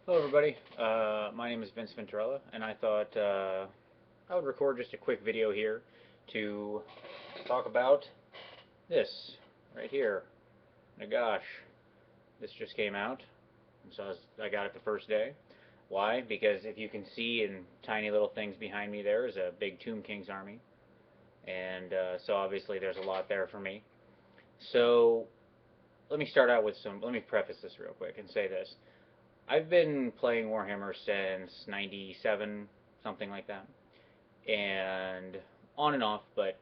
Hello, everybody. My name is Vince Venturella, and I thought I would record just a quick video here to talk about this right here. Nagash. This just came out, so I got it the first day. Why? Because if you can see in tiny little things behind me, there is a big Tomb King's army, and so obviously there's a lot there for me. So let me start out with some. Let me preface this real quick and say this. I've been playing Warhammer since '97, something like that, and on and off. But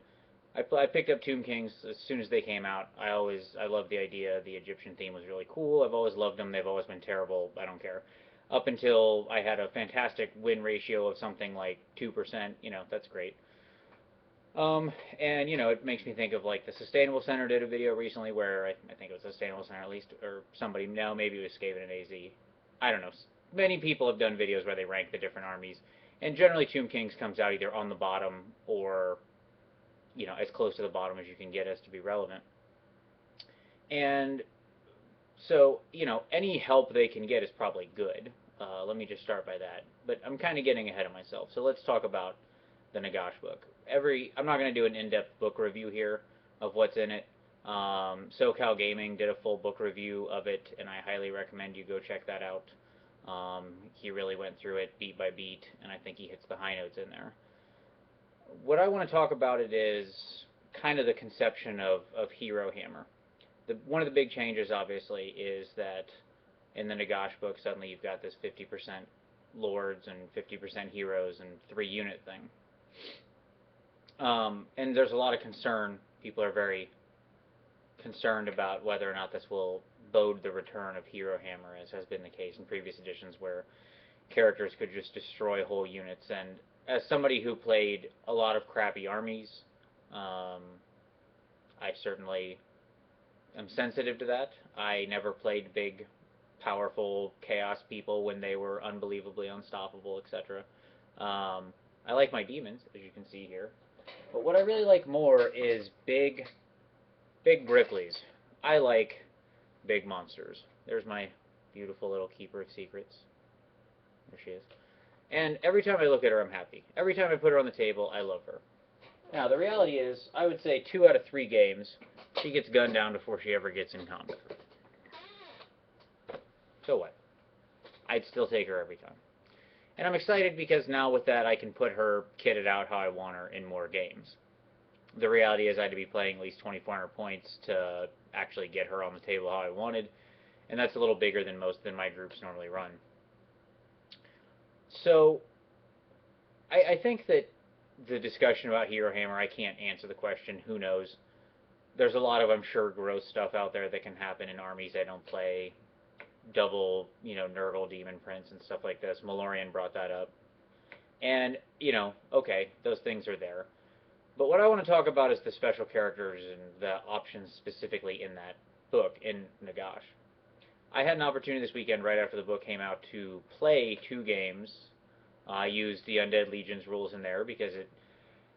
I picked up Tomb Kings as soon as they came out. I loved the idea. The Egyptian theme was really cool. I've always loved them. They've always been terrible. I don't care. Up until I had a fantastic win ratio of something like 2%. That's great. And it makes me think of like the Sustainable Center did a video recently where I think it was Sustainable Center at least, or somebody, no, maybe it was Skaven and AZ. I don't know. Many people have done videos where they rank the different armies, and generally Tomb Kings comes out either on the bottom or as close to the bottom as you can get as to be relevant. And so any help they can get is probably good. Let me just start by that. But I'm kind of getting ahead of myself. So let's talk about the Nagash book. I'm not going to do an in-depth book review here of what's in it. SoCal Gaming did a full book review of it, and I highly recommend you go check that out. He really went through it beat by beat, and I think he hits the high notes in there. What I want to talk about it is kind of the conception of Herohammer. One of the big changes, obviously, is that in the Nagash book, suddenly you've got this 50% lords and 50% heroes and 3-unit thing. And there's a lot of concern. People are very concerned about whether or not this will bode the return of Herohammer, as has been the case in previous editions where characters could just destroy whole units. And as somebody who played a lot of crappy armies, I certainly am sensitive to that. I never played big, powerful chaos people when they were unbelievably unstoppable, etc. I like my demons, as you can see here. But what I really like more is big Ripley's. I like big monsters. There's my beautiful little keeper of secrets. There she is. And every time I look at her, I'm happy. Every time I put her on the table, I love her. Now, the reality is, I would say 2 out of 3 games, she gets gunned down before she ever gets in combat. So what? I'd still take her every time. And I'm excited because now with that, I can put her kitted out how I want her in more games. The reality is I had to be playing at least 2,400 points to actually get her on the table how I wanted, and that's a little bigger than my groups normally run. So I think that the discussion about Herohammer, I can't answer the question, who knows. There's a lot of, I'm sure, gross stuff out there that can happen in armies I don't play. Double, Nurgle Demon Prince and stuff like this. Malorian brought that up. And, okay, those things are there. But what I want to talk about is the special characters and the options specifically in that book, in Nagash. I had an opportunity this weekend, right after the book came out, to play 2 games. I used the Undead Legion's rules in there because it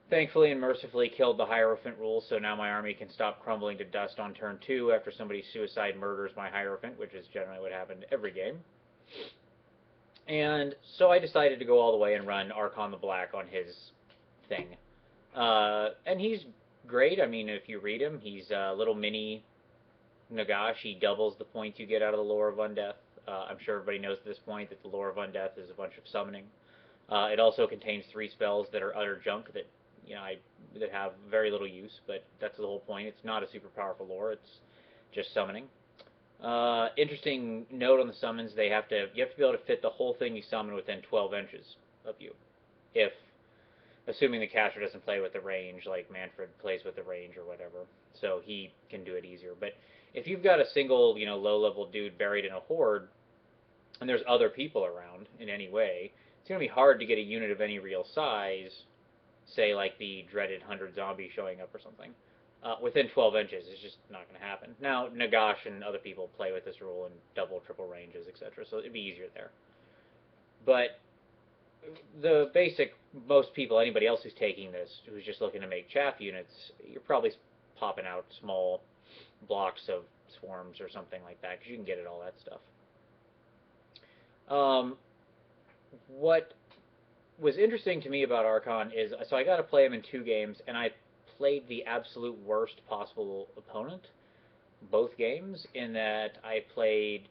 thankfully and mercifully killed the Hierophant rule, so now my army can stop crumbling to dust on turn 2 after somebody suicide murders my Hierophant, which is generally what happened every game. And so I decided to go all the way and run Archon the Black on his thing. And he's great. I mean, if you read him, he's a little mini Nagash. He doubles the points you get out of the Lore of Undeath. I'm sure everybody knows at this point that the Lore of Undeath is a bunch of summoning. It also contains 3 spells that are utter junk that that have very little use, but that's the whole point. It's not a super powerful lore. It's just summoning. Interesting note on the summons: you have to be able to fit the whole thing you summon within 12 inches of you. If assuming the caster doesn't play with the range, like Manfred plays with the range or whatever, so he can do it easier. But if you've got a single, low-level dude buried in a horde, and there's other people around in any way, it's going to be hard to get a unit of any real size, say like the dreaded 100 zombie showing up or something, within 12 inches. It's just not going to happen. Now, Nagash and other people play with this rule in double, triple ranges, etc., so it'd be easier there. But the basic, most people, anybody else who's taking this, who's just looking to make chaff units, you're probably popping out small blocks of swarms or something like that, because you can get at all that stuff. Um, what was interesting to me about Archon is so I got to play him in 2 games, and I played the absolute worst possible opponent both games. In that I played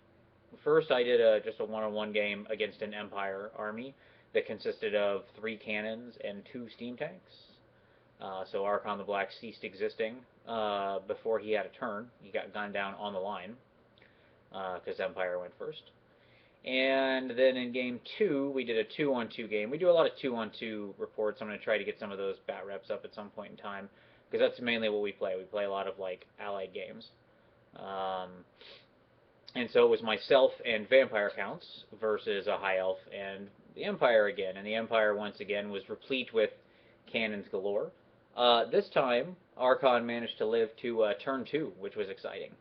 first, I did just a one-on-one game against an Empire army that consisted of 3 cannons and 2 steam tanks. So Archon the Black ceased existing before he had a turn. He got gunned down on the line because Empire went first. And then in game 2, we did a 2-on-2 game. We do a lot of 2-on-2 reports. I'm going to try to get some of those bat reps up at some point in time because that's mainly what we play. We play a lot of like allied games. Um, and so it was myself and vampire counts versus a high elf and the Empire again. And the Empire once again was replete with cannons galore. This time, Archon managed to live to turn 2, which was exciting.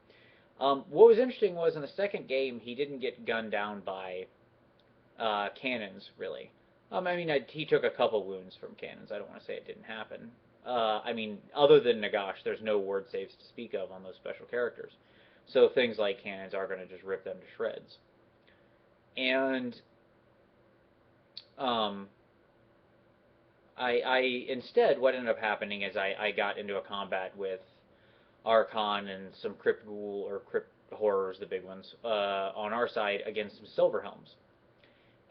What was interesting was in the second game, he didn't get gunned down by cannons, really. I mean, he took a couple wounds from cannons. I don't want to say it didn't happen. I mean, other than Nagash, there's no ward saves to speak of on those special characters. So things like cannons are going to just rip them to shreds. And um, I instead, what ended up happening is I got into a combat with Archon and some Crypt Ghoul or Crypt Horrors, the big ones, on our side against some Silverhelms.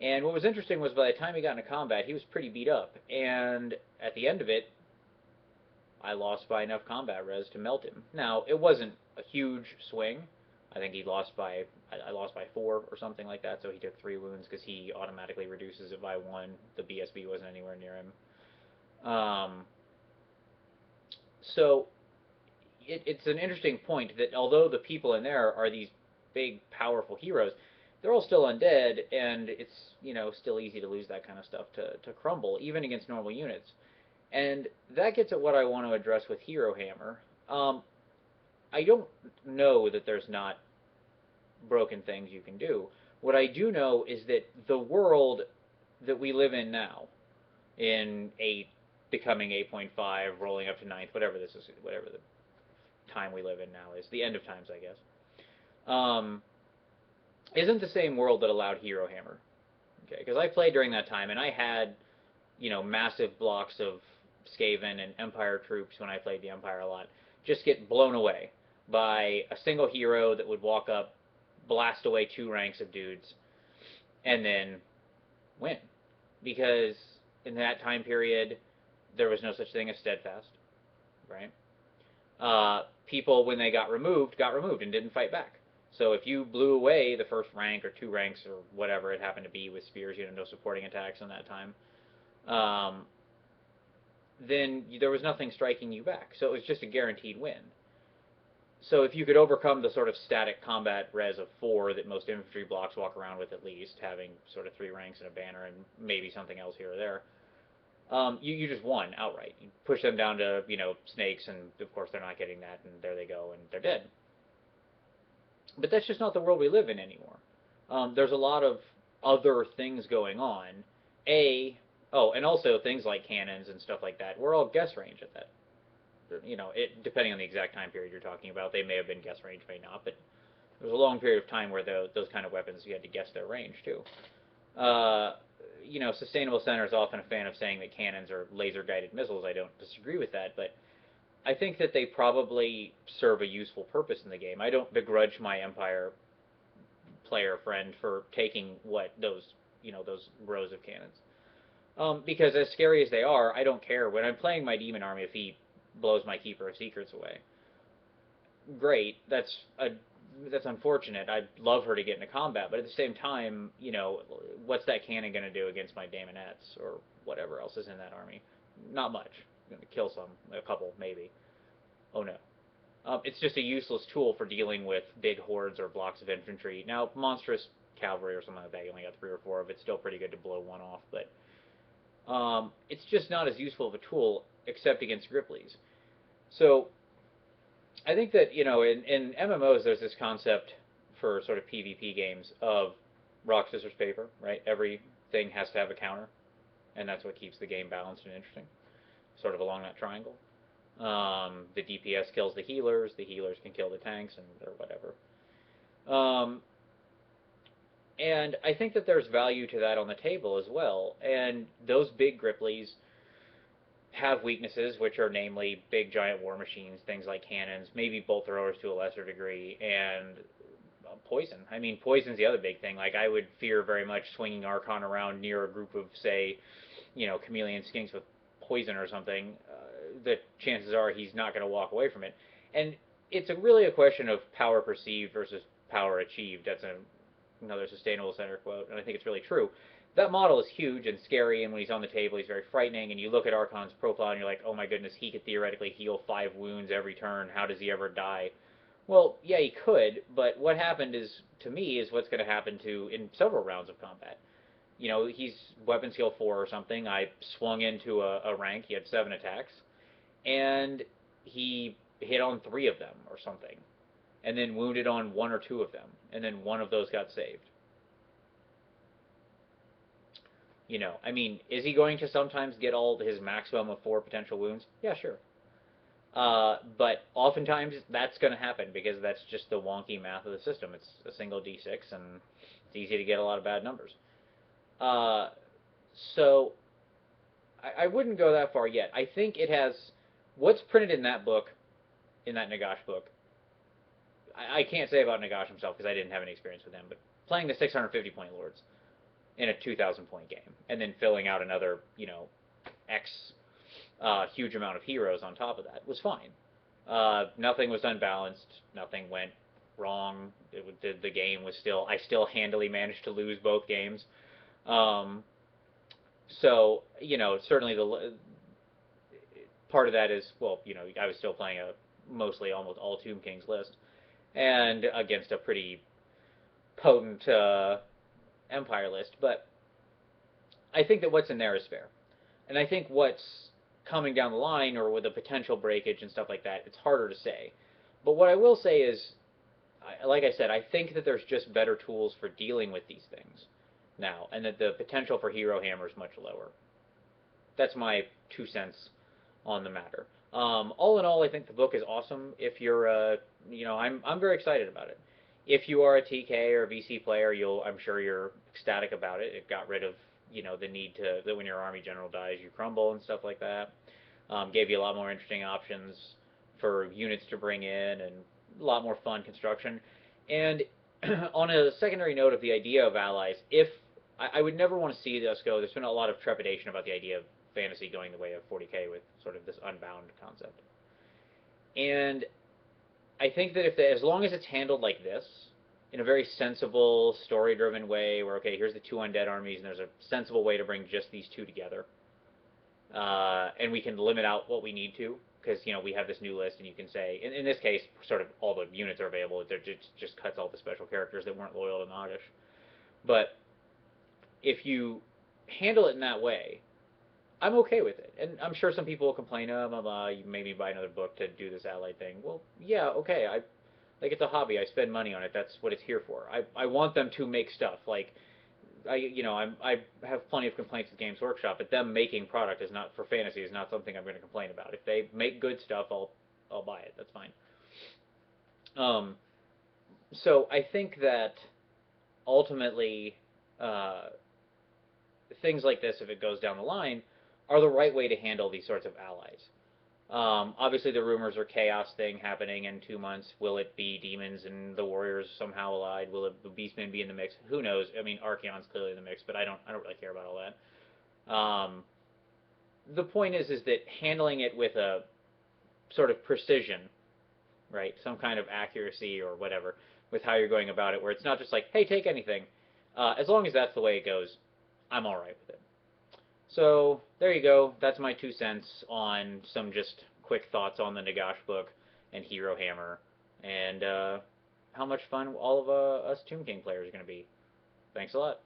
And what was interesting was by the time he got into combat, he was pretty beat up. And at the end of it, I lost by enough combat res to melt him. Now, it wasn't a huge swing. I think he lost by, I lost by 4 or something like that, so he took 3 wounds because he automatically reduces it by 1. The BSB wasn't anywhere near him. So it's an interesting point that although the people in there are these big, powerful heroes, they're all still undead, and it's still easy to lose that kind of stuff to crumble, even against normal units. And that gets at what I want to address with Herohammer. I don't know that there's not broken things you can do. What I do know is that the world that we live in now, in 8, becoming 8.5, rolling up to 9th, whatever this is, whatever the time we live in now is, the end of times, I guess, isn't the same world that allowed Herohammer. Okay, because I played during that time, and I had, massive blocks of Skaven and Empire troops when I played the Empire a lot, just get blown away by a single hero that would walk up, blast away 2 ranks of dudes, and then win. Because in that time period, there was no such thing as steadfast, right? People, when they got removed and didn't fight back. So if you blew away the first rank or 2 ranks or whatever it happened to be with spears, no supporting attacks in that time, then there was nothing striking you back. So it was just a guaranteed win. So if you could overcome the sort of static combat res of 4 that most infantry blocks walk around with at least, having sort of 3 ranks and a banner and maybe something else here or there, you just won outright. You push them down to, snakes, and of course they're not getting that, and there they go, and they're dead. But that's just not the world we live in anymore. There's a lot of other things going on. And also things like cannons and stuff like that. We're all guess range at that. Depending on the exact time period you're talking about, they may have been guess range, may not, but there was a long period of time where those kind of weapons, you had to guess their range, too. Sustainable Center is often a fan of saying that cannons are laser-guided missiles. I don't disagree with that, but I think that they probably serve a useful purpose in the game. I don't begrudge my Empire player friend for taking those rows of cannons. Because as scary as they are, I don't care. When I'm playing my Demon Army, if he blows my Keeper of Secrets away, great. That's unfortunate. I'd love her to get into combat, but at the same time, what's that cannon going to do against my Daemonettes or whatever else is in that army? Not much. Going to kill some, a couple maybe. Oh no. It's just a useless tool for dealing with big hordes or blocks of infantry. Now, monstrous cavalry or something like that, you only got 3 or 4 of it. It's still pretty good to blow one off, but it's just not as useful of a tool except against Grippleys. So I think that, in MMOs, there's this concept for sort of PvP games of rock, scissors, paper, right? Everything has to have a counter, and that's what keeps the game balanced and interesting, sort of along that triangle. The DPS kills the healers can kill the tanks, or whatever. And I think that there's value to that on the table as well. And those big Grippleys have weaknesses, which are namely big giant war machines, things like cannons, maybe bolt throwers to a lesser degree, and poison. I mean, poison's the other big thing. Like, I would fear very much swinging Archon around near a group of, say, chameleon skinks with poison or something. The chances are he's not going to walk away from it. And it's really a question of power perceived versus power achieved. That's another Sustainable Center quote, and I think it's really true. That model is huge and scary, and when he's on the table, he's very frightening. And you look at Archon's profile, and you're like, oh my goodness, he could theoretically heal 5 wounds every turn. How does he ever die? Well, yeah, he could, but what happened is, to me, is what's going to happen to in several rounds of combat. He's weapon skill 4 or something. I swung into a rank. He had 7 attacks, and he hit on 3 of them or something, and then wounded on 1 or 2 of them, and then 1 of those got saved. I mean, is he going to sometimes get all his maximum of 4 potential wounds? Yeah, sure. But oftentimes that's going to happen because that's just the wonky math of the system. It's a single d6, and it's easy to get a lot of bad numbers. So I wouldn't go that far yet. I think it has what's printed in that book, in that Nagash book. I can't say about Nagash himself because I didn't have any experience with him, but playing the 650-point lords in a 2,000-point game, and then filling out another, X huge amount of heroes on top of that was fine. Nothing was unbalanced. Nothing went wrong. The game was still. I still handily managed to lose both games. So certainly the part of that is I was still playing a mostly almost all Tomb Kings list, and against a pretty potent Empire list. But I think that what's in there is fair, and I think what's coming down the line, or with a potential breakage and stuff like that, it's harder to say. But what I will say is, like I said, I think that there's just better tools for dealing with these things now, and that the potential for Herohammer is much lower. That's my 2 cents on the matter. All in all, I think the book is awesome. If you're I'm very excited about it. If you are a TK or a VC player, I'm sure you're ecstatic about it. It got rid of the need that when your army general dies, you crumble and stuff like that. Gave you a lot more interesting options for units to bring in, and a lot more fun construction. And on a secondary note of the idea of allies, I would never want to see us go. There's been a lot of trepidation about the idea of fantasy going the way of 40k with sort of this unbound concept. And I think that as long as it's handled like this, in a very sensible, story-driven way, where, okay, here's the 2 undead armies, and there's a sensible way to bring just these 2 together, and we can limit out what we need to, because, we have this new list, and you can say, in this case, sort of all the units are available. It just cuts all the special characters that weren't loyal to Nagash. But if you handle it in that way, I'm okay with it. And I'm sure some people will complain, you made me buy another book to do this allied thing. Well, yeah, okay, it's a hobby. I spend money on it. That's what it's here for. I want them to make stuff. Like, I have plenty of complaints with Games Workshop, but them making product is not for fantasy is not something I'm going to complain about. If they make good stuff, I'll buy it. That's fine. So I think that ultimately things like this, if it goes down the line, are the right way to handle these sorts of allies. Obviously, the rumors are chaos thing happening in 2 months. Will it be demons and the warriors somehow allied? Will the beastmen be in the mix? Who knows? I mean, Archaon's clearly in the mix, but I don't really care about all that. The point is that handling it with a sort of precision, right? Some kind of accuracy or whatever with how you're going about it, where it's not just like, hey, take anything. As long as that's the way it goes, I'm all right with it. So there you go. That's my 2 cents on some just quick thoughts on the Nagash book and Herohammer, and how much fun all of us Tomb King players are going to be. Thanks a lot.